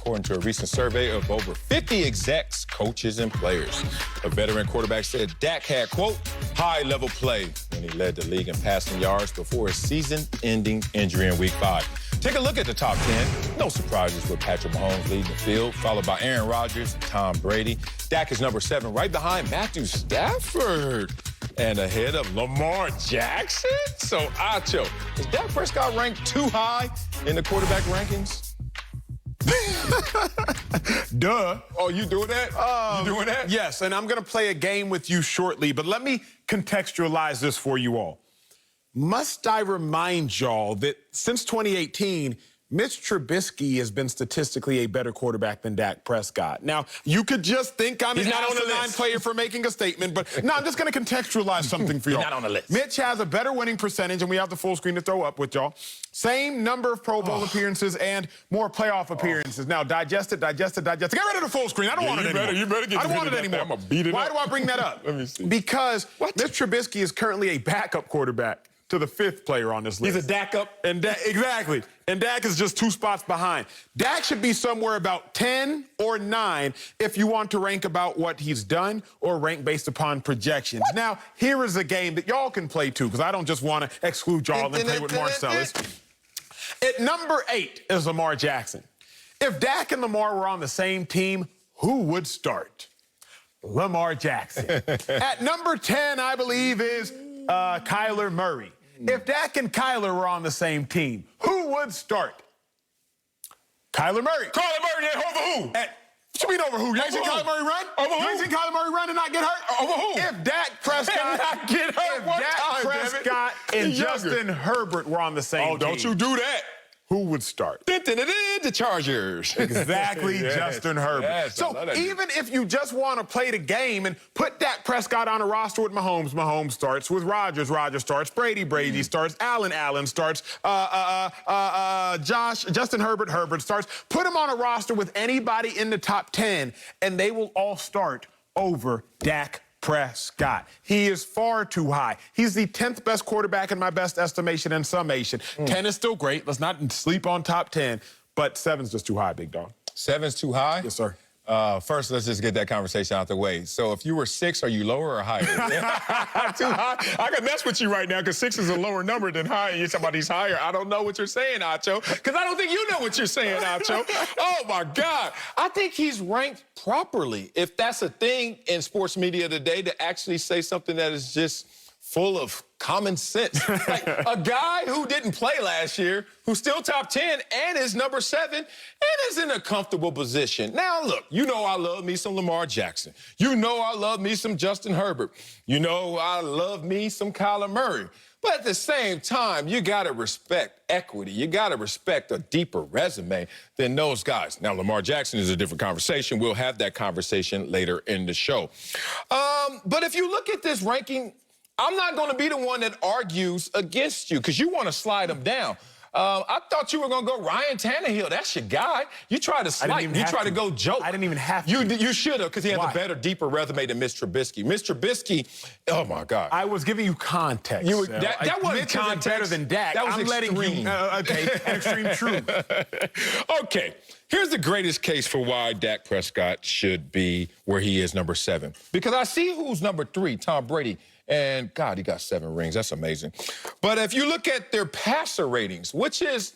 according to a recent survey of over 50 execs, coaches, and players. A veteran quarterback said Dak had, quote, high-level play when he led the league in passing yards before a season-ending injury in Week 5. Take a look at the top 10. No surprises with Patrick Mahomes leading the field, followed by Aaron Rodgers and Tom Brady. Dak is number 7, right behind Matthew Stafford, and ahead of Lamar Jackson. So, Acho, is Dak Prescott ranked too high in the quarterback rankings? Duh. Oh, you doing that? You doing that? Yes, and I'm going to play a game with you shortly, but let me contextualize this for you all. Must I remind y'all that since 2018, Mitch Trubisky has been statistically a better quarterback than Dak Prescott. Now, you could just think I'm an asinine player for making a statement, but no, I'm just going to contextualize something for y'all. He's not on the list. Mitch has a better winning percentage, and we have the full screen to throw up with y'all. Same number of Pro Bowl appearances and more playoff appearances. Now, digest it. Get rid of the full screen. I don't want it anymore. You better get I don't want it anymore. I'm going to beat it Why up. do I bring that up? Let me see. Because Mitch Trubisky is currently a backup quarterback to the 5th player on this list. He's a Dak up. And exactly. And Dak is just 2 spots behind. Dak should be somewhere about 10 or 9 if you want to rank about what he's done or rank based upon projections. Now, here is a game that y'all can play too, because I don't just want to exclude y'all and play with Marcellus. At number 8 is Lamar Jackson. If Dak and Lamar were on the same team, who would start? Lamar Jackson. At number 10, I believe, is Kyler Murray. If Dak and Kyler were on the same team, who would start? Kyler Murray. Kyler Murray, over who? What you mean over who? You ain't seen Kyler Murray run? Over who? You ain't seen Kyler Murray run and not get hurt? Over who? If Dak Prescott, not get hurt if one Dak time, Prescott and He's younger. Justin Herbert were on the same team, don't you do that. who would start? The Chargers. Exactly, Yes. Justin Herbert. Yes, I So love that even if you just want to play the game and put Dak Prescott on a roster with Mahomes starts. With Rodgers starts. Brady starts. Allen starts. Justin Herbert starts. Put him on a roster with anybody in the top 10, and they will all start over Dak Prescott. He is far too high. He's the 10th best quarterback in my best estimation and summation. 10 is still great. Let's not sleep on top 10, but 7's just too high, big dog. 7's too high? Yes, sir. First, let's just get that conversation out the way. So if you were 6, are you lower or higher? Too high? I can mess with you right now because 6 is a lower number than high, and you're talking about he's higher. I don't know what you're saying, Acho, because I don't think you know what you're saying, Acho. Oh, my God. I think he's ranked properly, if that's a thing in sports media today, to actually say something that is just full of common sense. Like a guy who didn't play last year, who's still top 10 and is number 7 and is in a comfortable position. Now, look, you know I love me some Lamar Jackson. You know I love me some Justin Herbert. You know I love me some Kyler Murray. But at the same time, you got to respect equity. You got to respect a deeper resume than those guys. Now, Lamar Jackson is a different conversation. We'll have that conversation later in the show. But if you look at this ranking, I'm not going to be the one that argues against you because you want to slide him down. I thought you were going to go Ryan Tannehill. That's your guy. You try to slide. You try to go joke. I didn't even have to. You should have because he has Why? a better, deeper resume than Mitch Trubisky. Mitch Trubisky, oh, my God. I was giving you context. That wasn't Mitch context. isn't better than Dak. That was I'm extreme. letting you, okay, extreme truth. Okay, here's the greatest case for why Dak Prescott should be where he is, number 7. Because I see who's number 3, Tom Brady. And, God, he got 7 rings. That's amazing. But if you look at their passer ratings, which is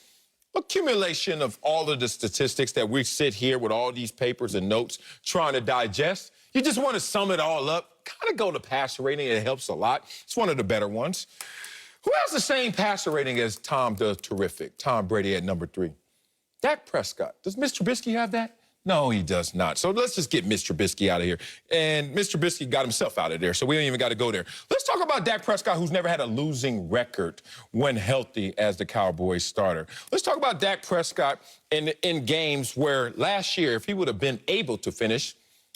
accumulation of all of the statistics that we sit here with all these papers and notes trying to digest, you just want to sum it all up, kind of go to passer rating. It helps a lot. It's one of the better ones. Who has the same passer rating as Tom does terrific? Tom Brady at number 3. Dak Prescott. Does Mr. Trubisky have that? No, he does not. So let's just get Mr. Trubisky out of here. And Mr. Trubisky got himself out of there, so we don't even got to go there. Let's talk about Dak Prescott, who's never had a losing record when healthy as the Cowboys starter. Let's talk about Dak Prescott in games where last year, if he would have been able to finish,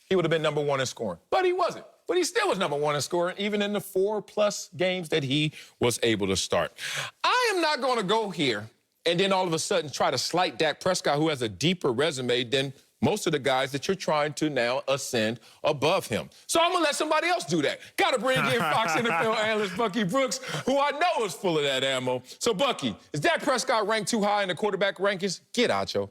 he would have been number 1 in scoring. But he wasn't. But he still was number 1 in scoring, even in the 4+ games that he was able to start. I am not going to go here and then all of a sudden try to slight Dak Prescott, who has a deeper resume than most of the guys that you're trying to now ascend above him. So I'm going to let somebody else do that. Got to bring in Fox NFL analyst Bucky Brooks, who I know is full of that ammo. So, Bucky, is Dak Prescott ranked too high in the quarterback rankings? Get out, yo.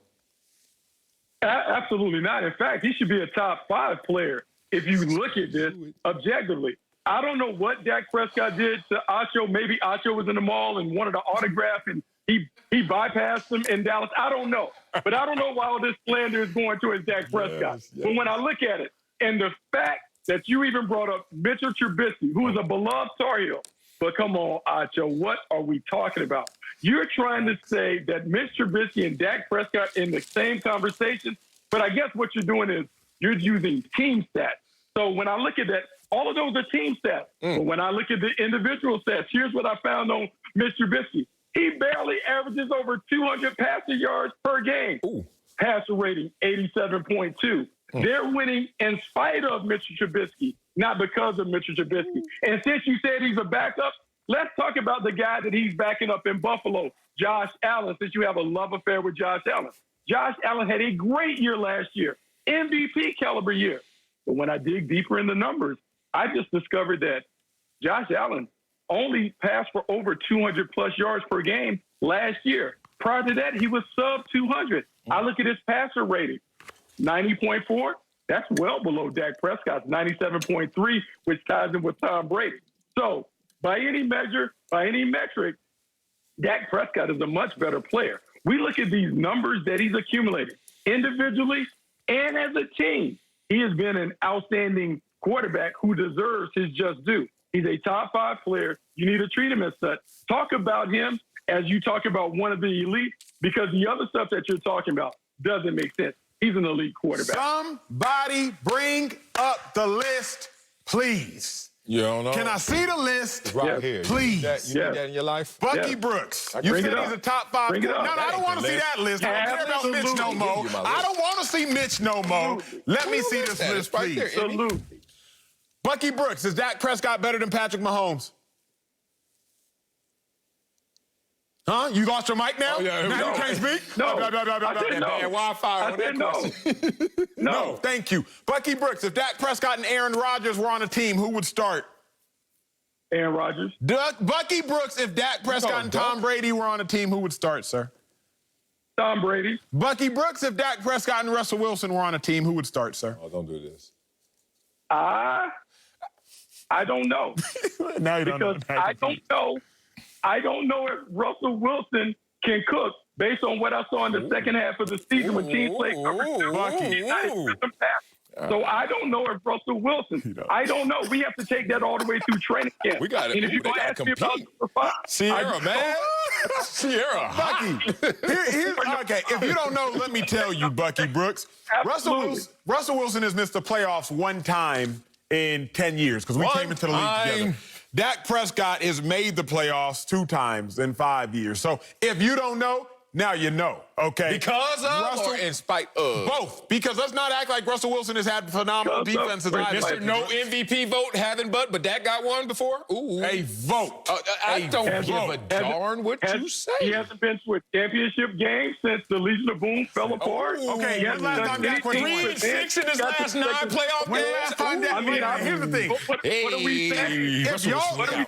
Absolutely not. In fact, he should be a top 5 player if you look at this objectively. I don't know what Dak Prescott did to Acho. Maybe Acho was in the mall and wanted an autograph, and he bypassed him in Dallas. I don't know. But I don't know why all this slander is going towards Dak Prescott. Yes. But when I look at it, and the fact that you even brought up Mitchell Trubisky, who is a beloved Tar Heel, but come on, Acho, what are we talking about? You're trying to say that Mitch Trubisky and Dak Prescott in the same conversation, but I guess what you're doing is you're using team stats. So when I look at that, all of those are team stats. But when I look at the individual stats, here's what I found on Mitch Trubisky. He barely averages over 200 passing yards per game. Passer rating, 87.2. They're winning in spite of Mitchell Trubisky, not because of Mitchell Trubisky. And since you said he's a backup, let's talk about the guy that he's backing up in Buffalo, Josh Allen, since you have a love affair with Josh Allen. Josh Allen had a great year last year, MVP caliber year. But when I dig deeper in the numbers, I just discovered that Josh Allen only passed for over 200-plus yards per game last year. Prior to that, he was sub 200. I look at his passer rating, 90.4. That's well below Dak Prescott's 97.3, which ties him with Tom Brady. So by any measure, by any metric, Dak Prescott is a much better player. We look at these numbers that he's accumulated individually and as a team. He has been an outstanding quarterback who deserves his just due. He's a top 5 player. You need to treat him as such. Talk about him as you talk about one of the elite, because the other stuff that you're talking about doesn't make sense. He's an elite quarterback. Somebody bring up the list, please. You don't know? Can I see the list? It's right here. Please. You need that in your life? Bucky Brooks. You said he's a top 5. Bring it up. No, I don't want to see that list. I don't care about Mitch no more. I don't want to see Mitch no more. Let me see this list, please. Salute. Bucky Brooks, is Dak Prescott better than Patrick Mahomes? Huh? You lost your mic now? Oh, yeah, now you can't speak? No. Blah, blah, blah, blah, I said blah. no. Wi-Fi I on said that no. question. No, thank you. Bucky Brooks, if Dak Prescott and Aaron Rodgers were on a team, who would start? Aaron Rodgers. Bucky Brooks, if Dak Prescott and Tom Brady were on a team, who would start, sir? Tom Brady. Bucky Brooks, if Dak Prescott and Russell Wilson were on a team, who would start, sir? Oh, don't do this. I don't know. Now you don't know. Because I don't know if Russell Wilson can cook based on what I saw in the second half of the season when teams played coverage. So I don't know if Russell Wilson. I don't know. We have to take that all the way through training camp. We got it. And if you're going to ask me about number 5, Sierra, man. Sierra. Bucky, okay, if you don't know, let me tell you, Bucky Brooks. Russell Wilson has missed the playoffs one time in 10 years because we came into the league together. Dak Prescott has made the playoffs 2 times in 5 years. So if you don't know, now you know, okay? Because of or in spite of? Both. Because let's not act like Russell Wilson has had phenomenal defenses. Mr. No MVP vote, haven't but Dak got one before? Ooh. A vote. I don't give a darn what you say. He hasn't been to a championship game since the Legion of Boom fell apart. Okay, when's the last time Dak went 3-6 in his last 9 playoff games? Here's the thing. What are we saying?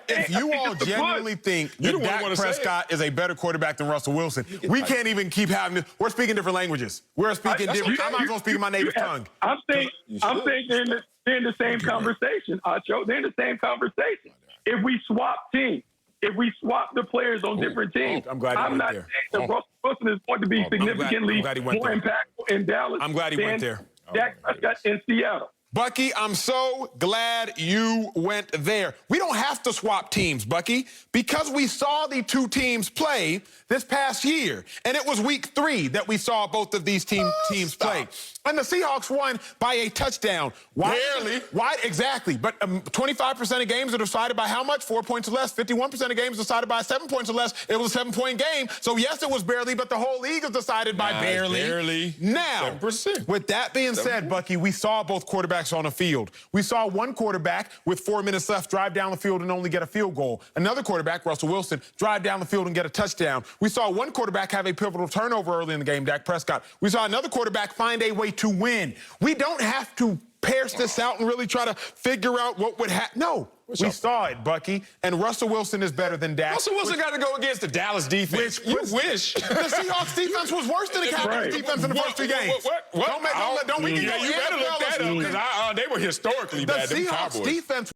If you all genuinely think that Dak Prescott is a better quarterback than Russell Wilson, we can't even keep having this. We're speaking different languages. We're speaking different. I'm not going to speak in my native tongue. I'm saying they're in the same conversation, Acho. They're in the same conversation. If we swap teams, if we swap the players on different teams, I'm glad he went there. saying that Russell Wilson is going to be significantly more impactful in Dallas. I'm glad he went there. Dak Prescott in Seattle. Bucky, I'm so glad you went there. We don't have to swap teams, Bucky, because we saw the 2 teams play this past year, and it was week 3 that we saw both of these teams play. And the Seahawks won by a touchdown. Barely. Why? Exactly. But 25% of games are decided by how much? 4 points or less. 51% of games decided by 7 points or less. It was a 7-point game. So, yes, it was barely, but the whole league is decided by barely. Now, 7%. With that being said, Bucky, we saw both quarterbacks on the field. We saw one quarterback with 4 minutes left drive down the field and only get a field goal. Another quarterback, Russell Wilson, drive down the field and get a touchdown. We saw one quarterback have a pivotal turnover early in the game, Dak Prescott. We saw another quarterback find a way to win. We don't have to parse this out and really try to figure out what would happen. No, we saw it, Bucky. And Russell Wilson is better than Dak. Russell Wilson got to go against the Dallas defense. You wish. The Seahawks defense was worse than the Cowboys defense in the first 2 games. What? Don't you better look that up because they were historically bad. The Seahawks Cowboys. defense